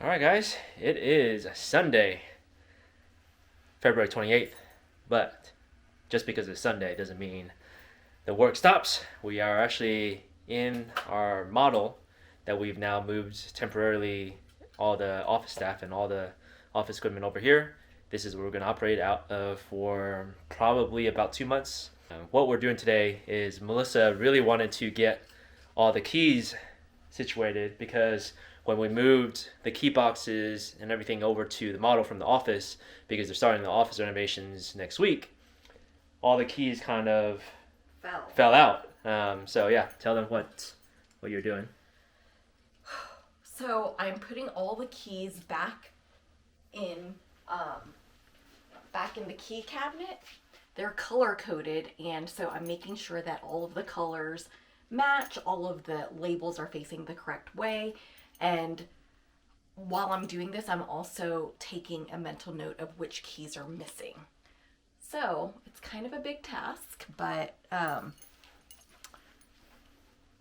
All right, guys, it is Sunday, February 28th, but just because it's Sunday doesn't mean the work stops. We are actually in our model that we've now moved temporarily all the office staff and all the office equipment over here. This is where we're going to operate out of for probably about 2 months. What we're doing today is Melissa really wanted to get all the keys situated because when we moved the key boxes and everything over to the model from the office, because they're starting the office renovations next week, all the keys kind of fell out. So yeah, tell them what you're doing. So I'm putting all the keys in back in the key cabinet. They're color coded, and so I'm making sure that all of the colors match, all of the labels are facing the correct way. And while I'm doing this, I'm also taking a mental note of which keys are missing. So it's kind of a big task, but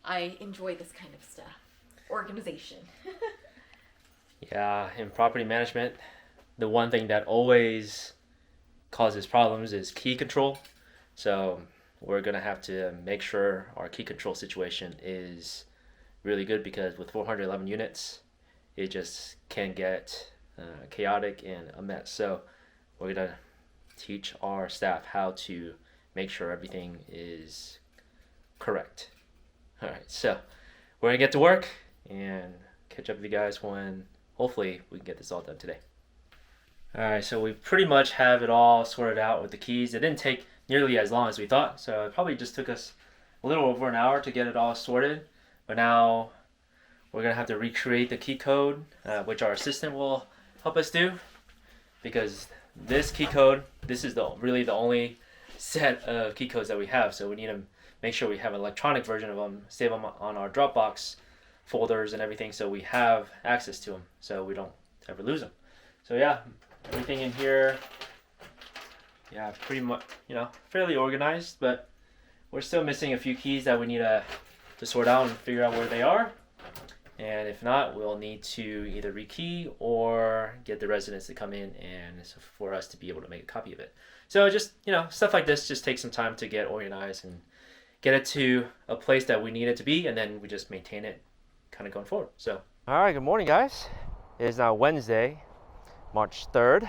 I enjoy this kind of stuff. Organization. Yeah, in property management, the one thing that always causes problems is key control. So we're gonna have to make sure our key control situation is really good because with 411 units, it just can get chaotic and a mess. So we're gonna teach our staff how to make sure everything is correct. All right, so we're gonna get to work and catch up with you guys when hopefully we can get this all done today. All right, so we pretty much have it all sorted out with the keys. It didn't take nearly as long as we thought, so it probably just took us a little over an hour to get it all sorted. But now we're gonna have to recreate the key code, which our assistant will help us do, because this key code, this is really the only set of key codes that we have. So we need to make sure we have an electronic version of them, save them on our Dropbox folders and everything, so we have access to them, so we don't ever lose them. So yeah, everything in here, yeah, pretty much, fairly organized, but we're still missing a few keys that we need to sort out and figure out where they are. And if not, we'll need to either rekey or get the residents to come in and for us to be able to make a copy of it. So just, stuff like this just takes some time to get organized and get it to a place that we need it to be, and then we just maintain it kind of going forward. So, all right, good morning, guys. It is now Wednesday, March 3rd.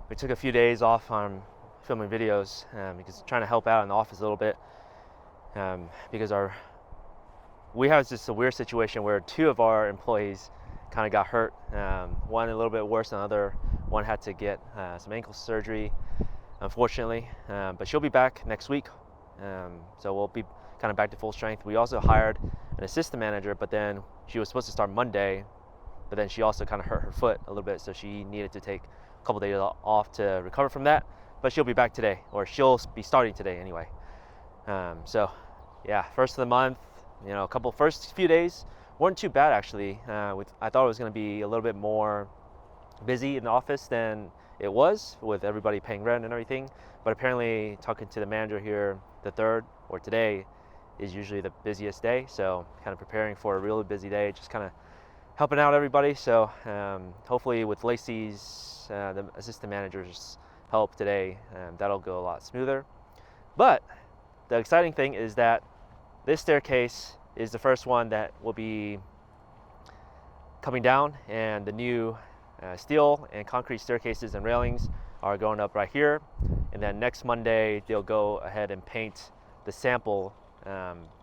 We took a few days off on filming videos because trying to help out in the office a little bit because we have just a weird situation where two of our employees kind of got hurt. One a little bit worse than the other. One had to get some ankle surgery, unfortunately, but she'll be back next week. So we'll be kind of back to full strength. We also hired an assistant manager, but then she was supposed to start Monday, but then she also kind of hurt her foot a little bit, so she needed to take a couple days off to recover from that. But she'll be back today, or she'll be starting today anyway. So yeah, first of the month, first few days weren't too bad actually. I thought it was going to be a little bit more busy in the office than it was, with everybody paying rent and everything. But apparently, talking to the manager here, the third, or today, is usually the busiest day. So kind of preparing for a really busy day, just kind of helping out everybody. So hopefully with Lacey's, the assistant manager's help today, that'll go a lot smoother. But the exciting thing is that this staircase is the first one that will be coming down, and the new steel and concrete staircases and railings are going up right here. And then next Monday, they'll go ahead and paint the sample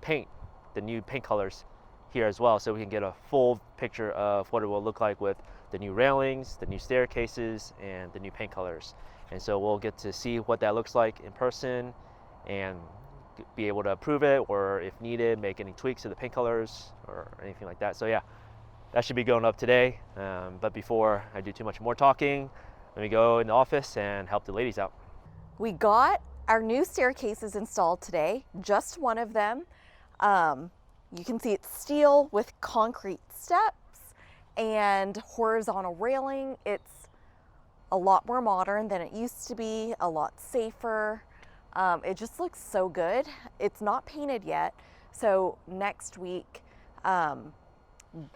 paint, the new paint colors here as well, so we can get a full picture of what it will look like with the new railings, the new staircases, and the new paint colors. And so we'll get to see what that looks like in person and be able to approve it, or if needed, make any tweaks to the paint colors or anything like that. So yeah, that should be going up today. But before I do too much more talking, let me go in the office and help the ladies out. We got our new staircases installed today, just one of them. You can see it's steel with concrete steps and horizontal railing. It's a lot more modern than it used to be, a lot safer. It just looks so good. It's not painted yet, so next week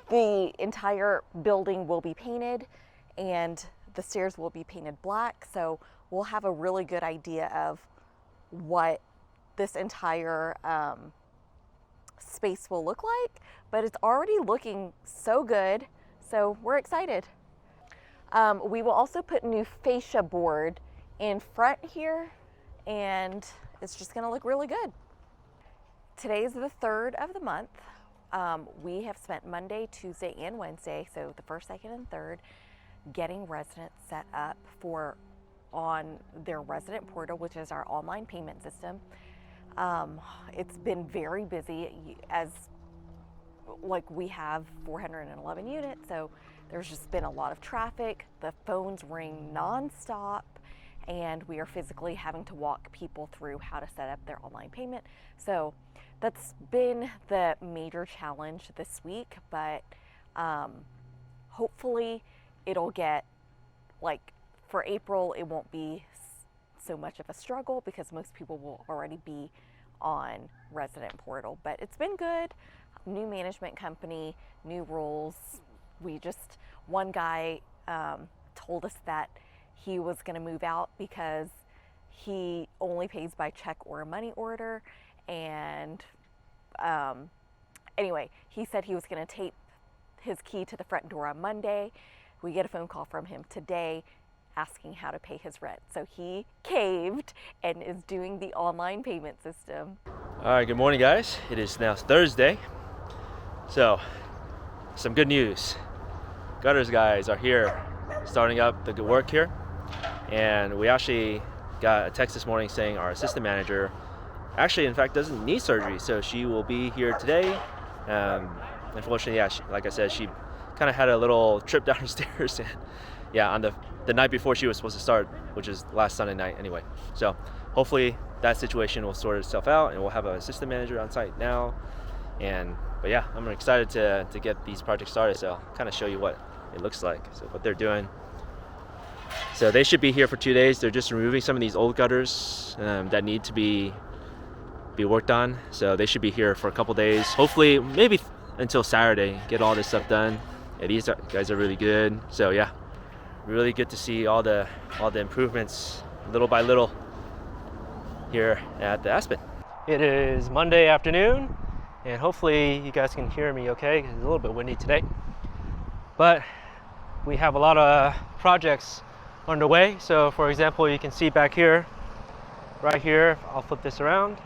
The entire building will be painted and the stairs will be painted black. So we'll have a really good idea of what this entire space will look like, but it's already looking so good. So we're excited. We will also put new fascia board in front here, and it's just gonna look really good. Today is the 3rd of the month. We have spent Monday, Tuesday, and Wednesday, so the 1st, 2nd, and 3rd, getting residents set up on their resident portal, which is our online payment system. It's been very busy, as like we have 411 units, so there's just been a lot of traffic. The phones ring nonstop, and we are physically having to walk people through how to set up their online payment. So that's been the major challenge this week, but hopefully it'll get, like, for April, it won't be so much of a struggle because most people will already be on resident portal. But it's been good. New management company, new rules. One guy told us that he was going to move out because he only pays by check or a money order. And anyway, he said he was going to tape his key to the front door on Monday. We get a phone call from him today asking how to pay his rent. So he caved and is doing the online payment system. All right, good morning, guys. It is now Thursday. So, some good news. Gutters guys are here, starting up the good work here. And we actually got a text this morning saying our assistant manager actually, in fact, doesn't need surgery. So she will be here today. Unfortunately, yeah, like I said, she kind of had a little trip down the stairs. And yeah, on the night before she was supposed to start, which is last Sunday night anyway. So hopefully that situation will sort itself out and we'll have an assistant manager on site now. But yeah, I'm excited to get these projects started. So I'll kind of show you what it looks like. So what they're doing. So they should be here for 2 days. They're just removing some of these old gutters that need to be worked on. So they should be here for a couple days. Hopefully, maybe until Saturday, get all this stuff done. Yeah, these guys are really good. So yeah, really good to see all the improvements little by little here at the Aspen. It is Monday afternoon, and hopefully you guys can hear me okay, because it's a little bit windy today. But we have a lot of projects underway. So for example, you can see back here, right here, I'll flip this around.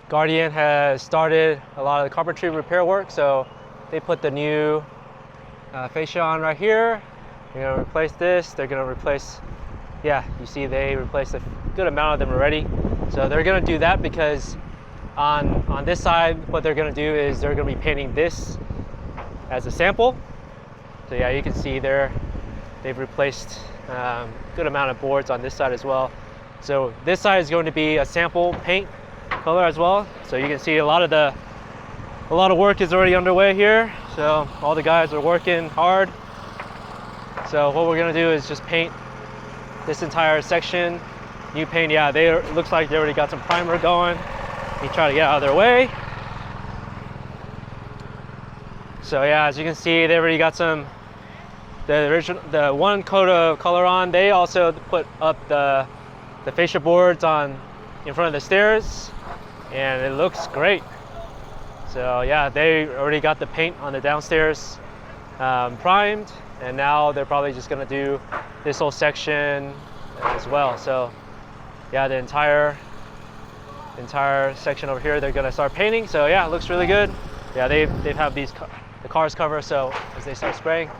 Guardian has started a lot of the carpentry repair work. So they put the new fascia on right here. They're gonna replace this. They're gonna replace, yeah, you see they replaced a good amount of them already. So they're gonna do that because on this side, what they're gonna do is they're gonna be painting this as a sample. So yeah, you can see there, they've replaced a good amount of boards on this side as well. So this side is going to be a sample paint color as well. So you can see a lot of work is already underway here. So all the guys are working hard. So what we're gonna do is just paint this entire section. New paint, yeah, looks like they already got some primer going. We try to get out of their way. So yeah, as you can see, they already got the one coat of color on. They also put up the fascia boards in front of the stairs, and it looks great. So yeah, they already got the paint on the downstairs primed, and now they're probably just gonna do this whole section as well. So yeah, the entire section over here they're gonna start painting. So yeah, it looks really good. Yeah, they have the cars covered, so as they start spraying,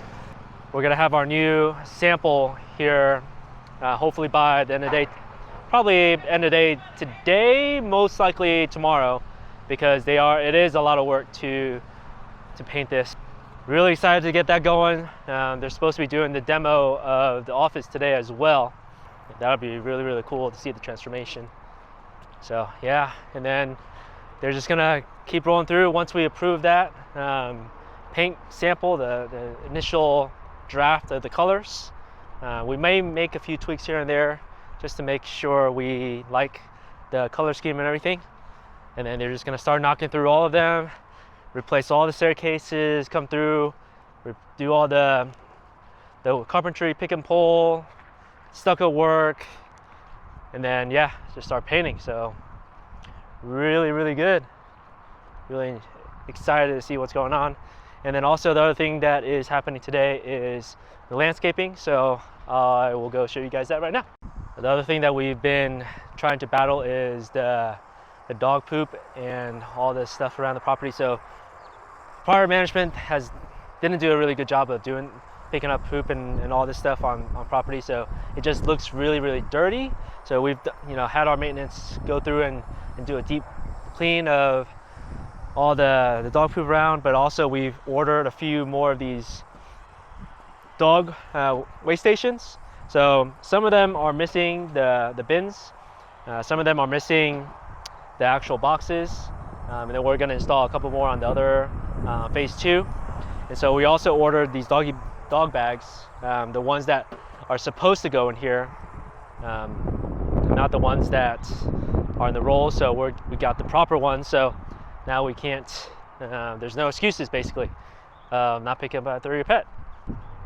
we're gonna have our new sample here hopefully by the end of the day. Probably end of the day today, most likely tomorrow, because it is a lot of work to paint this. Really excited to get that going. They're supposed to be doing the demo of the office today as well. That would be really, really cool to see the transformation. So yeah, and then they're just gonna keep rolling through. Once we approve that paint sample, the initial draft of the colors, we may make a few tweaks here and there just to make sure we like the color scheme and everything. And then they're just gonna start knocking through all of them. replace all the staircases, come through, do all the carpentry, pick and pull, stucco work, and then yeah, just start painting. So really good. Really excited to see what's going on. And then also the other thing that is happening today is the landscaping. So I will go show you guys that right now. The other thing that we've been trying to battle is the dog poop and all this stuff around the property. So prior management didn't do a really good job of picking up poop and all this stuff on property. So it just looks really dirty. So we've had our maintenance go through and do a deep clean of all the dog poop around, but also we've ordered a few more of these dog waste stations. So some of them are missing the bins, some of them are missing the actual boxes, and then we're going to install a couple more on the other phase 2. And so we also ordered these dog bags, the ones that are supposed to go in here, not the ones that are in the roll. So we got the proper ones. So now we can't, there's no excuses basically, not picking up after your pet.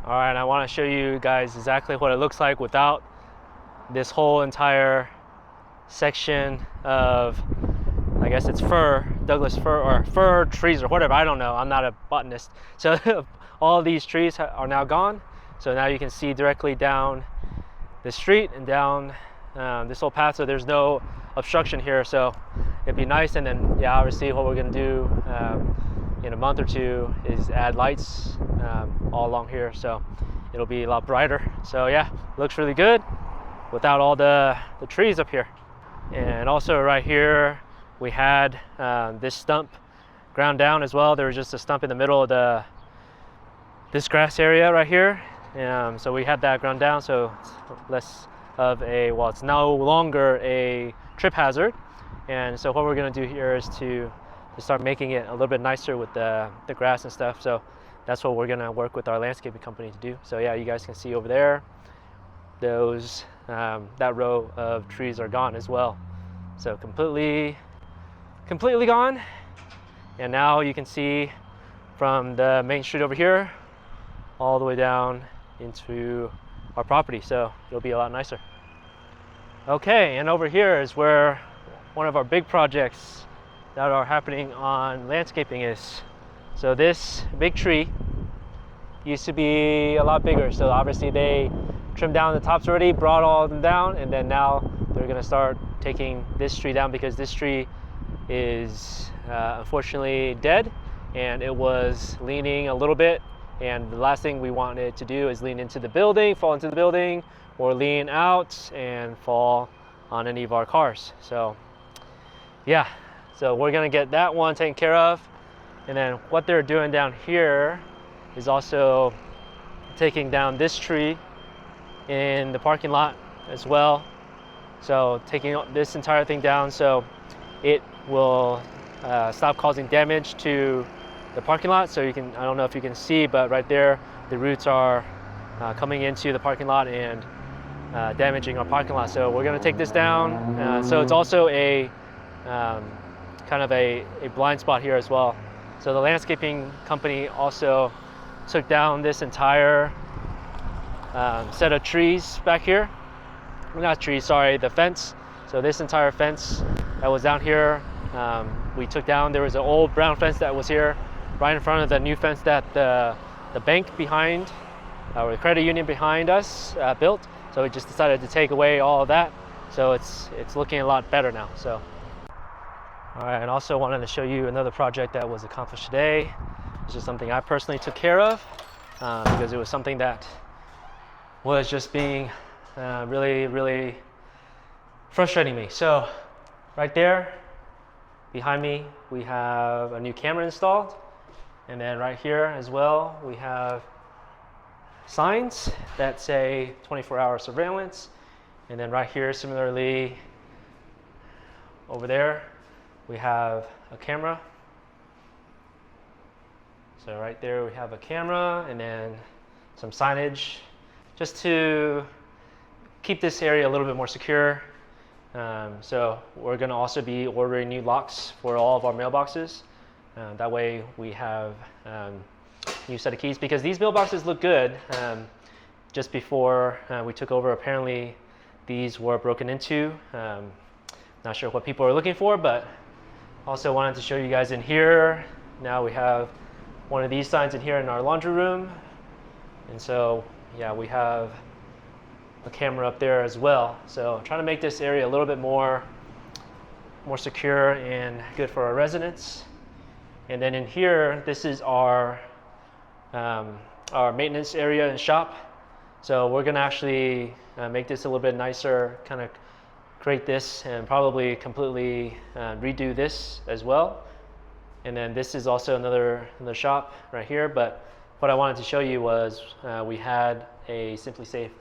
All right, I want to show you guys exactly what it looks like without this whole entire section of, I guess it's Douglas fir, or fir trees or whatever, I don't know, I'm not a botanist. So all these trees are now gone. So now you can see directly down the street and down this whole path. So there's no obstruction here. So it'd be nice. And then yeah, obviously what we're gonna do in a month or two is add lights all along here. So it'll be a lot brighter. So yeah, looks really good without all the trees up here. And also right here, we had this stump ground down as well. There was just a stump in the middle of this grass area right here. So we had that ground down, so it's less of it's no longer a trip hazard. And so what we're gonna do here is to start making it a little bit nicer with the grass and stuff. So that's what we're gonna work with our landscaping company to do. So yeah, you guys can see over there, that row of trees are gone as well. So completely gone. And now you can see from the main street over here all the way down into our property. So it'll be a lot nicer. Okay, and over here is where one of our big projects that are happening on landscaping is. So this big tree used to be a lot bigger. So obviously they trimmed down the tops already, brought all of them down, and then now they're gonna start taking this tree down because this tree is unfortunately dead, and it was leaning a little bit. And the last thing we wanted to do is lean into the building, fall into the building, or lean out and fall on any of our cars. So yeah, so we're gonna get that one taken care of. And then what they're doing down here is also taking down this tree in the parking lot as well. So taking this entire thing down so it will stop causing damage to the parking lot. So you can, I don't know if you can see, but right there, the roots are coming into the parking lot and damaging our parking lot. So we're gonna take this down. So it's also a kind of a blind spot here as well. So the landscaping company also took down this entire set of trees back here. Not trees, sorry, the fence. So this entire fence that was down here, we took down. There was an old brown fence that was here right in front of the new fence that the bank behind, or the credit union behind us built. So we just decided to take away all of that. So it's looking a lot better now. So, all right, and also wanted to show you another project that was accomplished today. This is something I personally took care of because it was something that was just being really frustrating me. So right there behind me, we have a new camera installed. And then right here as well, we have signs that say 24-hour surveillance. And then right here, similarly, over there, we have a camera. So right there, we have a camera and then some signage just to keep this area a little bit more secure. So we're gonna also be ordering new locks for all of our mailboxes That way we have new set of keys, because these mailboxes look good. Just before we took over, apparently these were broken into. Not sure what people are looking for, but also wanted to show you guys in here. Now we have one of these signs in here in our laundry room. And so, yeah, we have a camera up there as well. So I'm trying to make this area a little bit more secure and good for our residents. And then in here, this is our maintenance area and shop. So we're gonna actually make this a little bit nicer, kind of create this and probably completely redo this as well. And then this is also another shop right here. But what I wanted to show you was we had a Simply Safe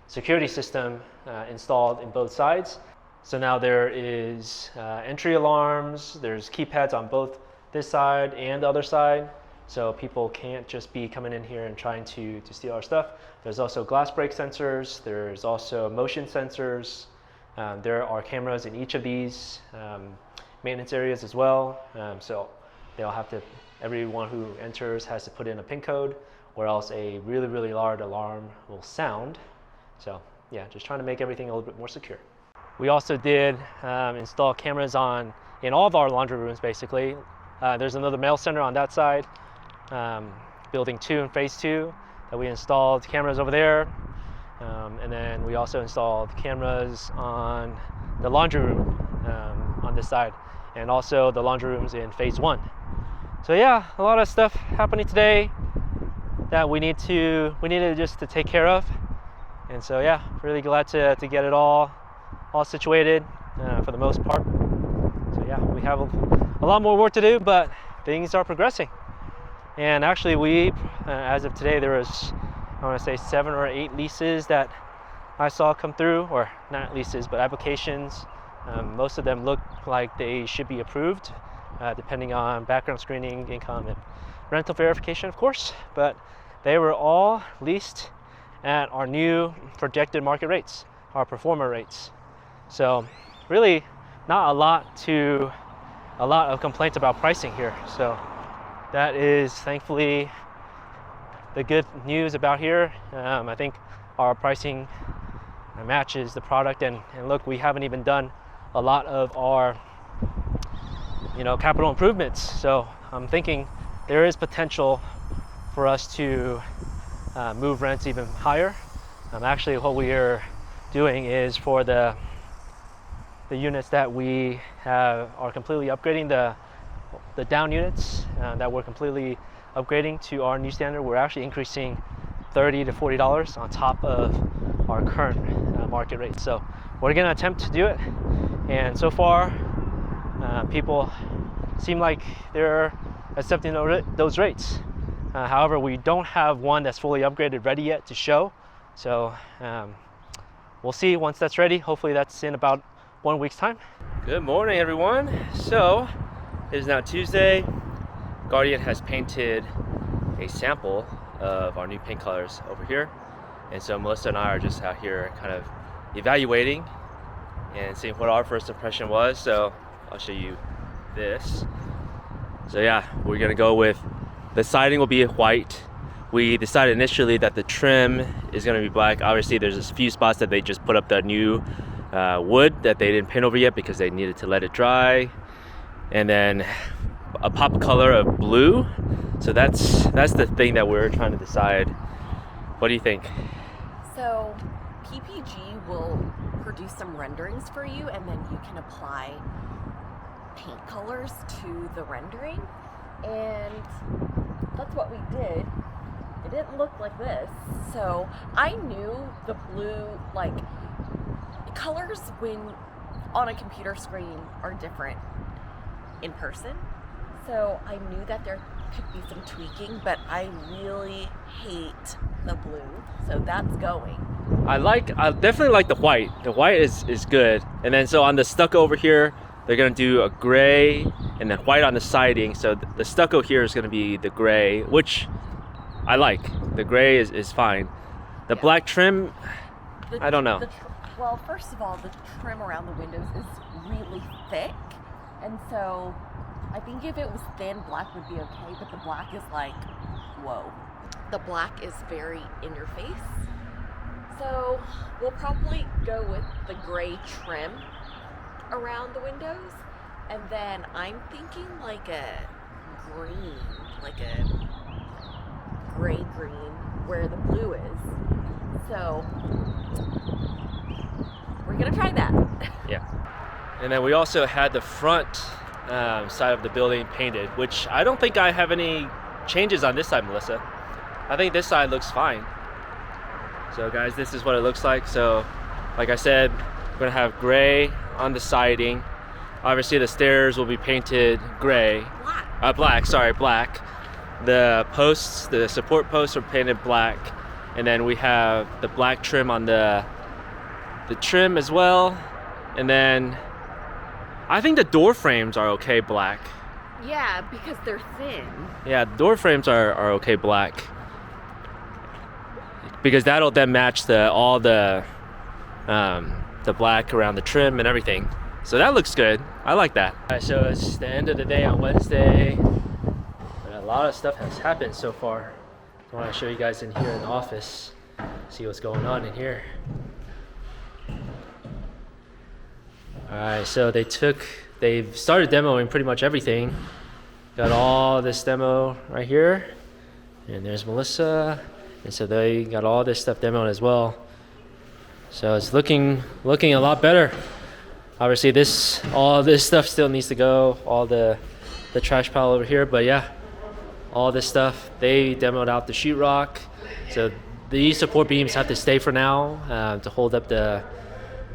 security system installed in both sides. So now there is entry alarms, there's keypads on both this side and the other side. So people can't just be coming in here and trying to steal our stuff. There's also glass break sensors, there's also motion sensors. There are cameras in each of these maintenance areas as well. So they'll have to, everyone who enters has to put in a PIN code, or else a really, really large alarm will sound. So yeah, just trying to make everything a little bit more secure. We also did install cameras in all of our laundry rooms, basically. There's another mail center on that side, building 2 and phase 2, that we installed cameras over there. And then we also installed cameras on the laundry room on this side, and also the laundry rooms in phase 1. So yeah, a lot of stuff happening today that we needed just to take care of. And so yeah, really glad to get it all situated for the most part. So yeah, we have a lot more work to do, but things are progressing. And actually we, as of today, there was, I want to say 7 or 8 leases that I saw come through, or not leases, but applications. Most of them look like they should be approved, depending on background screening, income, and rental verification, of course. But they were all leased at our new projected market rates, our performer rates. So really not a lot of complaints about pricing here. So that is thankfully the good news about here. I think our pricing matches the product, and look, we haven't even done a lot of our capital improvements. So I'm thinking there is potential for us to move rents even higher. Actually, what we are doing is for the units that we have are completely upgrading, the down units that we're completely upgrading to our new standard. We're actually increasing $30 to $40 on top of our current market rate. So we're going to attempt to do it, and so far people seem like they're accepting those rates. However, we don't have one that's fully upgraded ready yet to show. So we'll see once that's ready. Hopefully that's in about 1 week's time. Good morning, everyone. So it is now Tuesday. Guardian has painted a sample of our new paint colors over here. And so Melissa and I are just out here kind of evaluating and seeing what our first impression was. So I'll show you this. So yeah, we're gonna go with, the siding will be white. We decided initially that the trim is gonna be black. Obviously there's a few spots that they just put up the new wood that they didn't paint over yet because they needed to let it dry. And then a pop color of blue. So that's the thing that we're trying to decide. What do you think? So PPG will produce some renderings for you, and then you can apply paint colors to the rendering. And that's what we did. It didn't look like this. So I knew the blue, like, colors when on a computer screen are different in person. So I knew that there could be some tweaking, but I really hate the blue. So that's going. I definitely like the white. The white is good. And then so on the stucco over here, they're gonna do a gray and then white on the siding. So the stucco here is gonna be the gray, which I like. The gray is fine. The black trim, I don't know. Well, first of all, the trim around the windows is really thick, and so I think if it was thin, black would be okay, but the black is like, whoa. The black is very in your face. So we'll probably go with the gray trim around the windows. And then I'm thinking like a green, like a gray green where the blue is. So we're gonna try that. Yeah. And then we also had the front side of the building painted, which I don't think I have any changes on this side, Melissa. I think this side looks fine. So guys, this is what it looks like. So like I said, we're gonna have gray on the siding. Obviously the stairs will be painted gray. Black. Black. The posts, the support posts are painted black. And then we have the black trim on the trim as well. And then I think the door frames are okay black. Yeah, because they're thin. Yeah, the door frames are okay black. Because that'll then match all the black around the trim and everything. So that looks good. I like that. Alright, so it's the end of the day on Wednesday. But a lot of stuff has happened so far. I want to show you guys in here in the office. See what's going on in here. Alright, so they've started demoing pretty much everything. Got all this demo right here. And there's Melissa. And so they got all this stuff demoed as well. So it's looking a lot better. Obviously all this stuff still needs to go, all the trash pile over here, but yeah, all this stuff, they demoed out the sheetrock. So these support beams have to stay for now to hold up the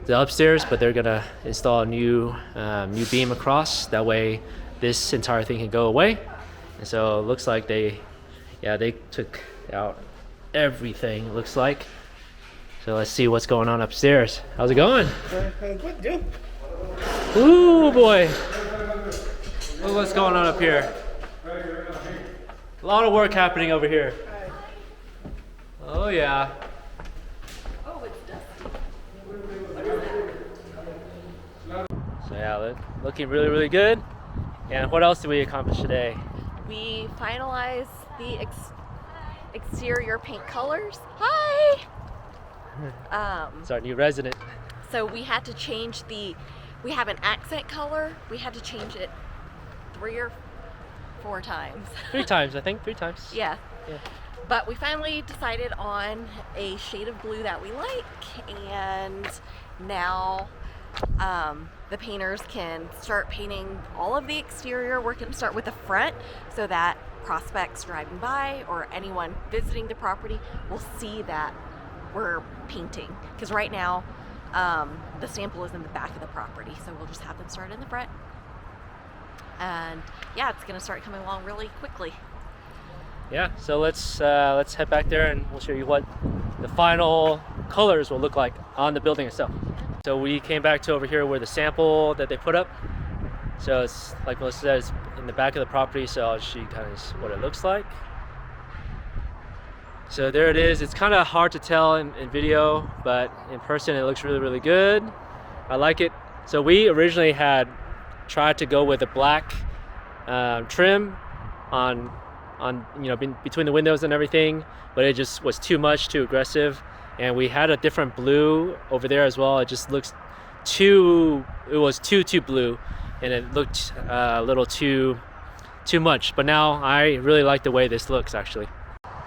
upstairs, but they're gonna install a new beam across. That way this entire thing can go away. And so it looks like they took out everything, it looks like. So let's see what's going on upstairs. How's it going? Good, dude. Ooh boy. Look what's going on up here. A lot of work happening over here. Oh yeah. Oh, it's dusty. So yeah, looking really, really good. And what else did we accomplish today? We finalized the exterior paint colors. Hi! It's our new resident. So we had to change we have an accent color. We had to change it 3 or 4 times. 3 times, I think. 3 times. Yeah. Yeah. But we finally decided on a shade of blue that we like, and now the painters can start painting all of the exterior. We're going to start with the front so that prospects driving by or anyone visiting the property will see that we're painting. Because right now the sample is in the back of the property, so we'll just have them start in the front. And yeah, it's going to start coming along really quickly. Yeah, so let's head back there and we'll show you what the final colors will look like on the building itself. So we came back to over here where the sample that they put up. So it's like Melissa said, it's in the back of the property, so I'll show you kind of what it looks like. So there it is. It's kind of hard to tell in video, but in person it looks really, really good. I like it. So we originally had tried to go with a black trim on between the windows and everything, but it just was too much, too aggressive. And we had a different blue over there as well. It just looks too blue, and it looked a little too much. But now I really like the way this looks actually.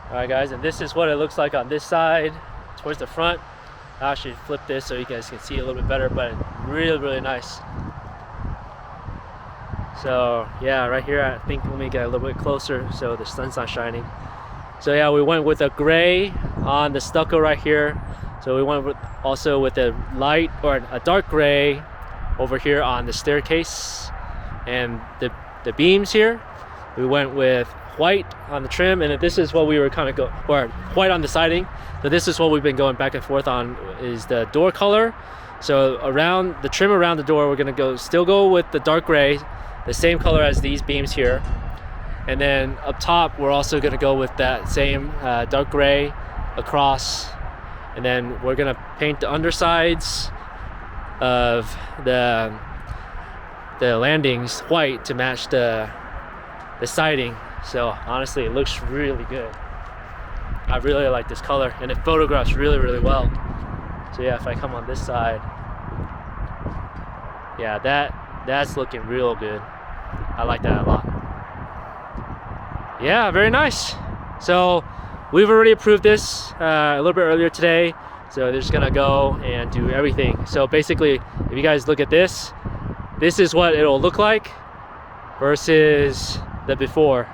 All right guys, and this is what it looks like on this side towards the front. I'll actually flip this so you guys can see a little bit better, but really, really nice. So yeah, right here, I think, let me get a little bit closer so the sun's not shining. So yeah, we went with a gray on the stucco right here. So we went also with a light or a dark gray over here on the staircase and the beams here. We went with white on the trim, and this is what we were kind of or white on the siding. So this is what we've been going back and forth on, is the door color. So around the trim around the door, we're gonna still go with the dark gray, the same color as these beams here. And then up top, we're also gonna go with that same dark gray across. And then we're gonna paint the undersides of the landings white to match the siding. So honestly, it looks really good. I really like this color, and it photographs really, really well. So yeah, if I come on this side, yeah, that's looking real good. I like that a lot. Yeah, very nice. So we've already approved this a little bit earlier today. So they're just gonna go and do everything. So basically, if you guys look at this, this is what it'll look like versus the before.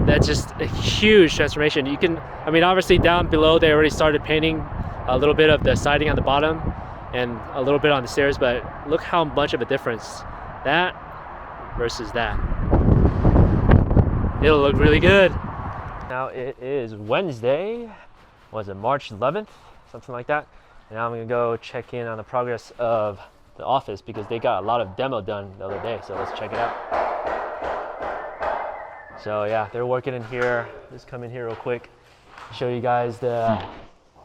That's just a huge transformation. You can, I mean, obviously down below they already started painting a little bit of the siding on the bottom and a little bit on the stairs, but look how much of a difference that versus that. It'll look really good. Now it is Wednesday, was it March 11th, something like that. And now I'm gonna go check in on the progress of the office because they got a lot of demo done the other day. So let's check it out. So yeah, they're working in here. Just come in here real quick, show you guys the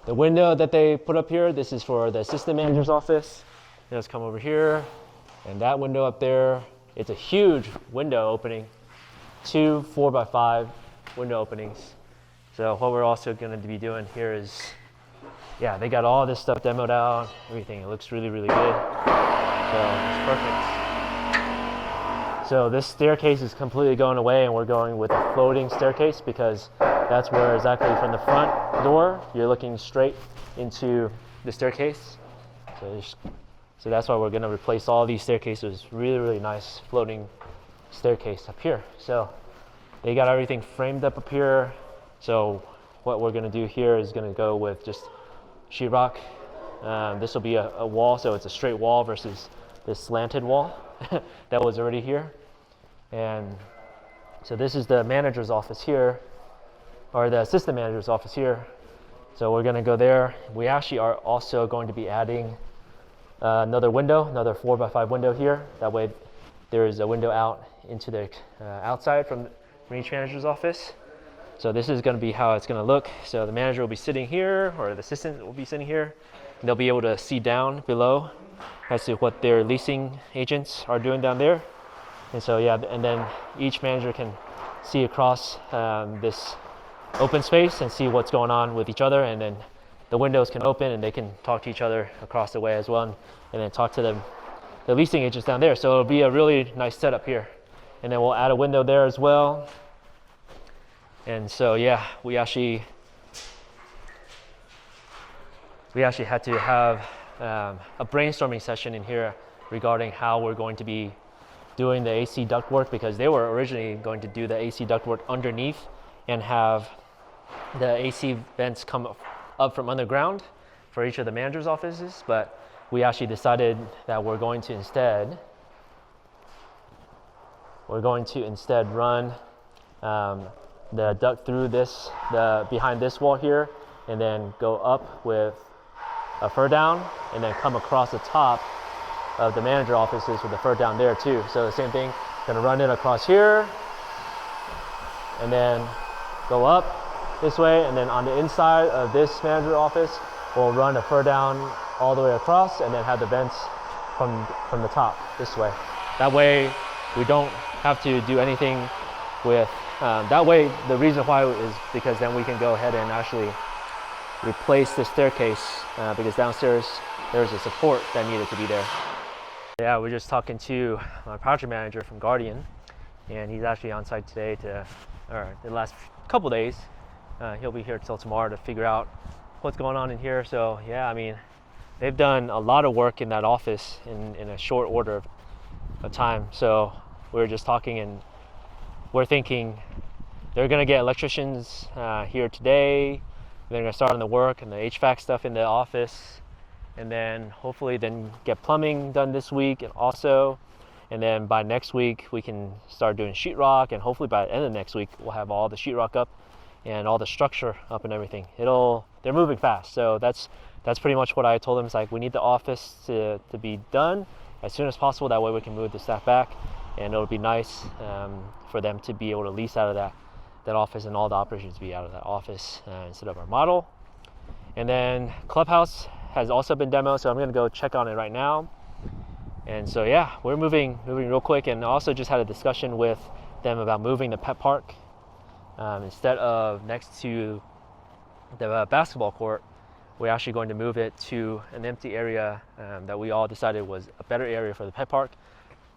window that they put up here. This is for the assistant manager's office. Let's come over here, and that window up there, it's a huge window opening, 2 4x5 window openings. So what we're also going to be doing here is, yeah, they got all this stuff demoed out, everything. It looks really, really good. So it's perfect. So this staircase is completely going away, and we're going with a floating staircase because that's where exactly from the front door, you're looking straight into the staircase. So that's why we're gonna replace all these staircases. Really, really nice floating staircase up here. So they got everything framed up here. So what we're gonna do here is gonna go with just sheetrock. This will be a wall, so it's a straight wall versus this slanted wall that was already here. And so this is the manager's office here, or the assistant manager's office here. So we're gonna go there. We actually are also going to be adding another window, another 4x5 window here. That way there's a window out into the outside from each manager's office. So this is gonna be how it's gonna look. So the manager will be sitting here, or the assistant will be sitting here. And they'll be able to see down below as to what their leasing agents are doing down there. And so yeah, and then each manager can see across this open space and see what's going on with each other, and then the windows can open and they can talk to each other across the way as well, and then talk to the leasing agents down there. So it'll be a really nice setup here. And then we'll add a window there as well. And so yeah, we actually had to have a brainstorming session in here regarding how we're going to be doing the AC ductwork, because they were originally going to do the AC ductwork underneath and have the AC vents come up from underground for each of the manager's offices. But we actually decided that we're going to instead run the duct through behind this wall here, and then go up with a fur down, and then come across the top of the manager offices with the fur down there too. So the same thing, gonna run it across here, and then go up this way, and then on the inside of this manager office, we'll run a fur down all the way across, and then have the vents from the top this way. That way we don't have to do anything with, that way the reason why is because then we can go ahead and actually replace the staircase because downstairs there's a support that needed to be there. Yeah, we're just talking to my project manager from Guardian, and he's actually on site today or the last couple days. He'll be here till tomorrow to figure out what's going on in here. So yeah, I mean, they've done a lot of work in that office in a short order of time. So we were just talking, and we're thinking they're gonna get electricians here today. They're gonna start on the work and the HVAC stuff in the office, and then hopefully then get plumbing done this week and also, and then by next week we can start doing sheetrock, and hopefully by the end of next week we'll have all the sheetrock up and all the structure up and everything. They're moving fast, so that's pretty much what I told them. It's like, we need the office to be done as soon as possible. That way we can move the staff back, and it'll be nice for them to be able to lease out of that office, and all the operations to be out of that office instead of our model. And then Clubhouse has also been demoed, so I'm gonna go check on it right now. And so yeah, we're moving real quick, and also just had a discussion with them about moving the pet park. Instead of next to the basketball court, we're actually going to move it to an empty area that we all decided was a better area for the pet park,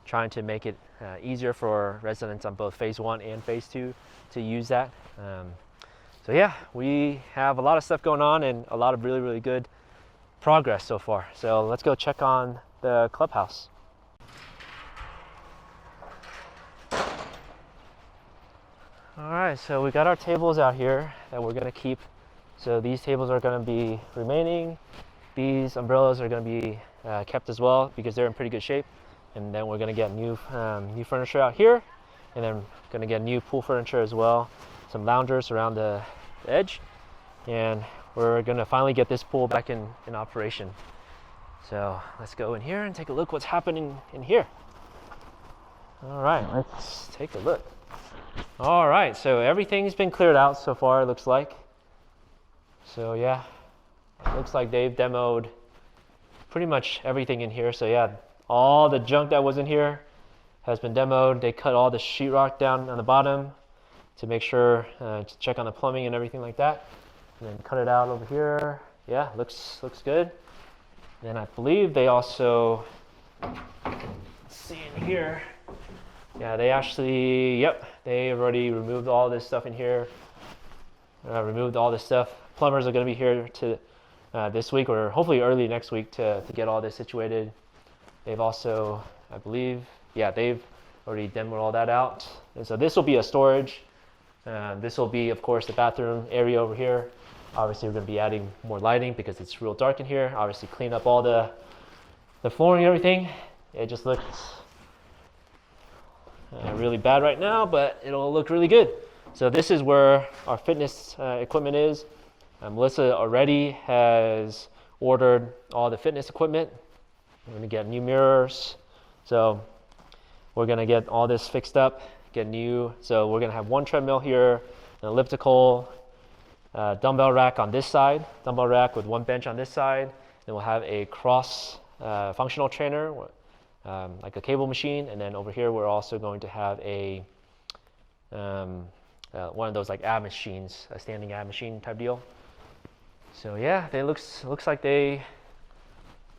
trying to make it easier for residents on both phase 1 and phase 2 to use that. So yeah, we have a lot of stuff going on and a lot of really, really good progress so far. So let's go check on the clubhouse. All right, so we got our tables out here that we're gonna keep. So these tables are gonna be remaining. These umbrellas are gonna be kept as well because they're in pretty good shape. And then we're gonna get new furniture out here, and then gonna get new pool furniture as well. Some loungers around the edge, and we're gonna finally get this pool back in operation. So let's go in here and take a look what's happening in here. All right, let's take a look. All right, so everything's been cleared out so far, it looks like. So yeah, it looks like they've demoed pretty much everything in here. So yeah, all the junk that was in here has been demoed. They cut all the sheetrock down on the bottom to make sure, to check on the plumbing and everything like that. And then cut it out over here. Yeah, looks good. And I believe they also, let's see in here. Yeah, they actually, yep, they already removed all this stuff in here. Removed all this stuff. Plumbers are going to be here to this week, or hopefully early next week, to get all this situated. They've also, I believe, yeah, they've already demoed all that out. And so this will be a storage. This will be, of course, the bathroom area over here. Obviously, we're going to be adding more lighting because it's real dark in here. Obviously, clean up all the flooring and everything. It just looks really bad right now, but it'll look really good. So this is where our fitness equipment is. Melissa already has ordered all the fitness equipment. We're going to get new mirrors. So we're going to get all this fixed up, get new. So we're going to have one treadmill here, an elliptical, dumbbell rack on this side, dumbbell rack with one bench on this side. Then we'll have a cross functional trainer, like a cable machine. And then over here, we're also going to have a one of those like ab machines, a standing ab machine type deal. So yeah, they looks like they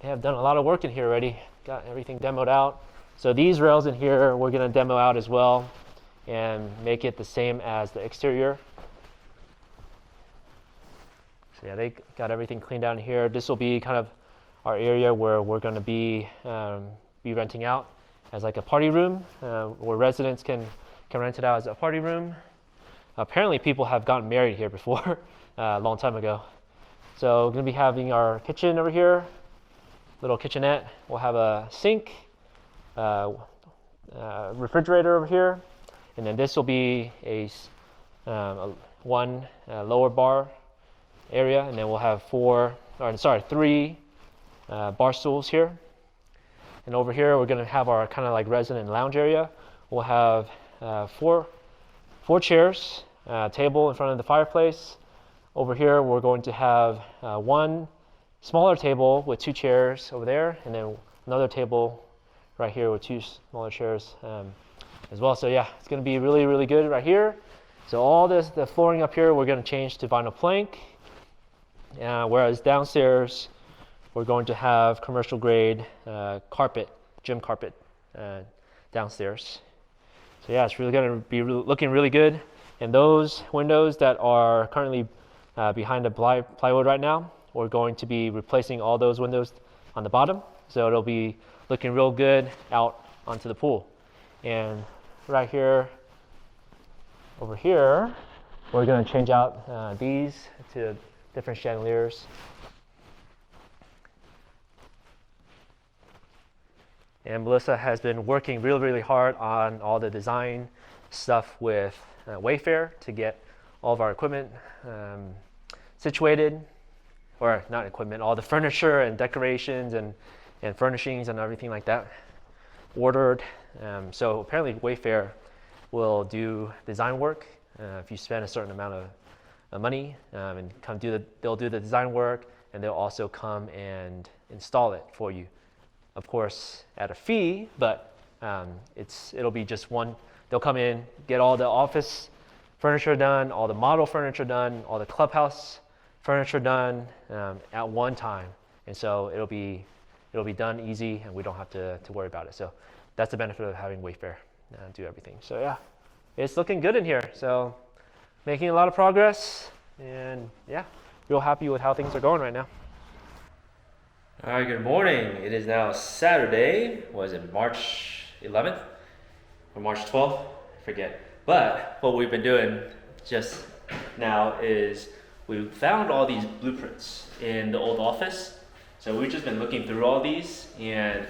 have done a lot of work in here already. Got everything demoed out. So these rails in here, we're gonna demo out as well and make it the same as the exterior. So yeah, they got everything cleaned out in here. This will be kind of our area where we're gonna be renting out as like a party room, where residents can rent it out as a party room. Apparently people have gotten married here before, a long time ago. So we're gonna be having our kitchen over here, little kitchenette. We'll have a sink, refrigerator over here, and then this will be one lower bar area, and then we'll have three bar stools here. And over here we're gonna have our kind of like resident lounge area. We'll have four chairs, table in front of the fireplace. Over here we're going to have one smaller table with two chairs over there, and then another table right here with two smaller chairs as well. So yeah, it's going to be really, really good right here. So all the flooring up here we're going to change to vinyl plank, whereas downstairs we're going to have commercial grade carpet, gym carpet downstairs. So yeah, it's really going to be looking really good. And those windows that are currently behind the plywood right now, we're going to be replacing all those windows on the bottom. So it'll be looking real good out onto the pool. And right here, over here, we're going to change out these to different chandeliers. And Melissa has been working really, really hard on all the design stuff with Wayfair to get all of our equipment situated, or not equipment, all the furniture and decorations and furnishings and everything like that ordered. So apparently Wayfair will do design work if you spend a certain amount of money, and they'll do the design work, and they'll also come and install it for you. of course, at a fee, but it'll be just one. They'll come in, get all the office furniture done, all the model furniture done, all the clubhouse furniture done at one time. And so it'll be done easy, and we don't have to worry about it. So that's the benefit of having Wayfair do everything. So yeah, it's looking good in here. So making a lot of progress, and yeah, real happy with how things are going right now. All right, good morning. It is now Saturday. Was it March 11th or March 12th? I forget. But what we've been doing just now is we found all these blueprints in the old office. So we've just been looking through all these, and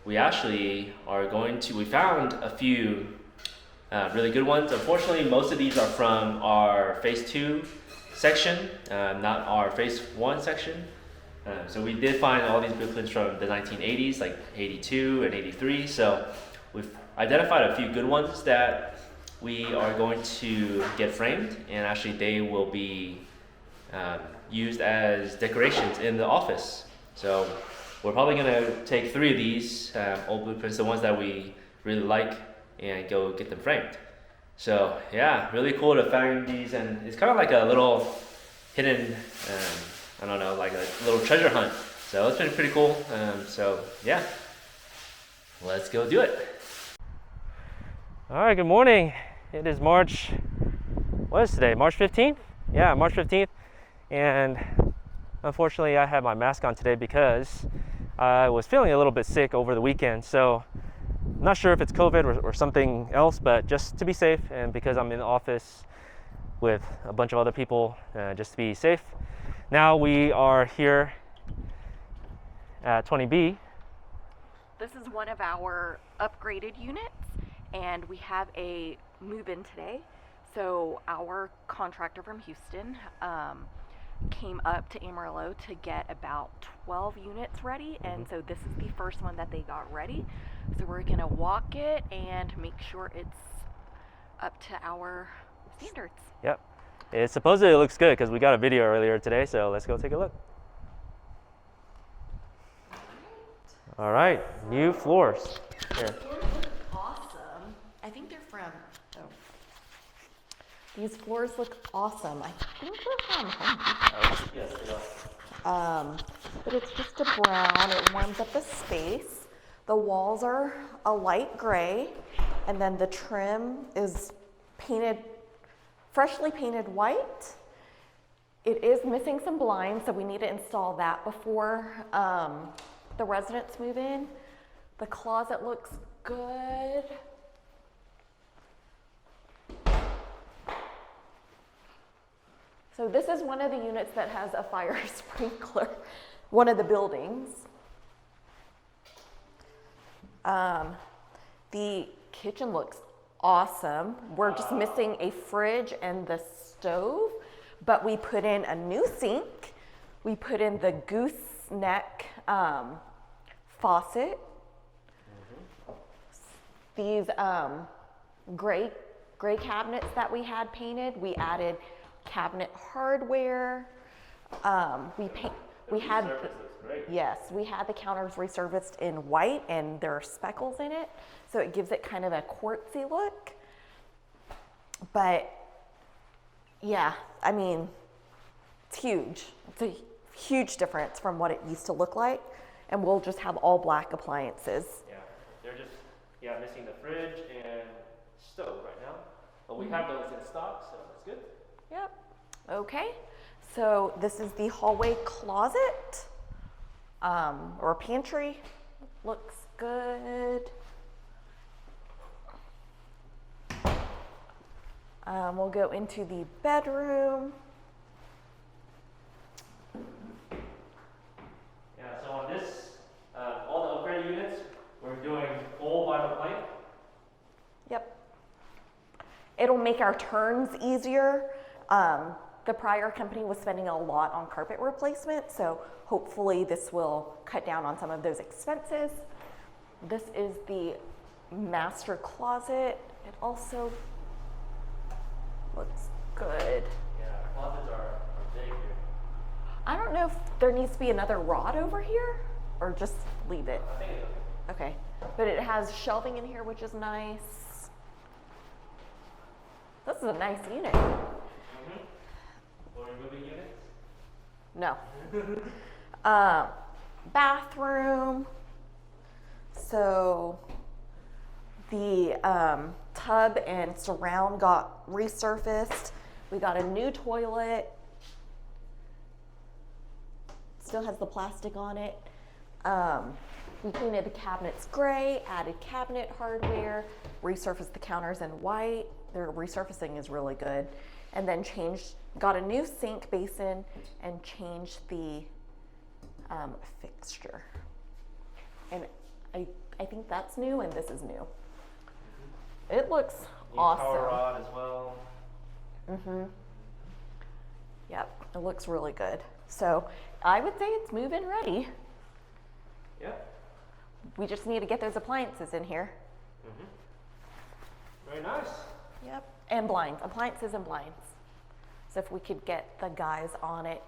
we actually are we found a few really good ones. Unfortunately, most of these are from our phase 2 section, not our phase 1 section. So we did find all these blueprints from the 1980s, like 82 and 83. So we've identified a few good ones that we are going to get framed, and actually they will be used as decorations in the office. So we're probably going to take 3 of these old blueprints, the ones that we really like, and go get them framed. So yeah, really cool to find these, and it's kind of like a little hidden I don't know, like a little treasure hunt. So it's been pretty cool. So yeah, let's go do it. All right, good morning. It is March, what is today? March 15th? Yeah, March 15th. And unfortunately, I had my mask on today because I was feeling a little bit sick over the weekend. So I'm not sure if it's COVID or something else, but just to be safe, and because I'm in the office with a bunch of other people, just to be safe. Now we are here at 20B. This is one of our upgraded units, and we have a move-in today. So our contractor from Houston came up to Amarillo to get about 12 units ready, and so this is the first one that they got ready. So we're gonna walk it and make sure it's up to our standards. Yep. It supposedly looks good because we got a video earlier today, so let's go take a look. All right, new floors. Here. The floors look awesome. I think they're from, these floors look awesome. I think they're from Home Depot. Yes, they are. But it's just a brown, it warms up the space. The walls are a light gray, and then the trim is freshly painted white. It is missing some blinds, so we need to install that before the residents move in. The closet looks good. So this is one of the units that has a fire sprinkler, one of the buildings. The kitchen looks awesome. We're just missing a fridge and the stove, but we put in a new sink. We put in the gooseneck faucet. These gray cabinets that we had painted, we added cabinet hardware. We had the counters resurfaced in white, and there are speckles in it, so it gives it kind of a quartzy look. But yeah, I mean, it's huge. It's a huge difference from what it used to look like, and we'll just have all black appliances. Yeah, they're just missing the fridge and stove right now, but we have those in stock, so that's good. Yep. Okay. So this is the hallway closet or pantry. Looks good. We'll go into the bedroom. Yeah, so on this, all the upgraded units, we're doing full vinyl plank. Yep. It'll make our turns easier. The prior company was spending a lot on carpet replacement, so hopefully this will cut down on some of those expenses. This is the master closet. It also looks good. Yeah, our closets are big here. I don't know if there needs to be another rod over here or just leave it? I think it's okay. Okay. But it has shelving in here, which is nice. This is a nice unit. For removing units? No. Bathroom. So the tub and surround got resurfaced. We got a new toilet. Still has the plastic on it. We painted the cabinets gray, added cabinet hardware, resurfaced the counters in white. Their resurfacing is really good. And then got a new sink basin and changed the fixture. And I think that's new and this is new. It looks New awesome. power rod as well. Yep, it looks really good. So I would say it's move-in ready. Yep. We just need to get those appliances in here. Very nice. Yep, and blinds, appliances and blinds. So if we could get the guys on it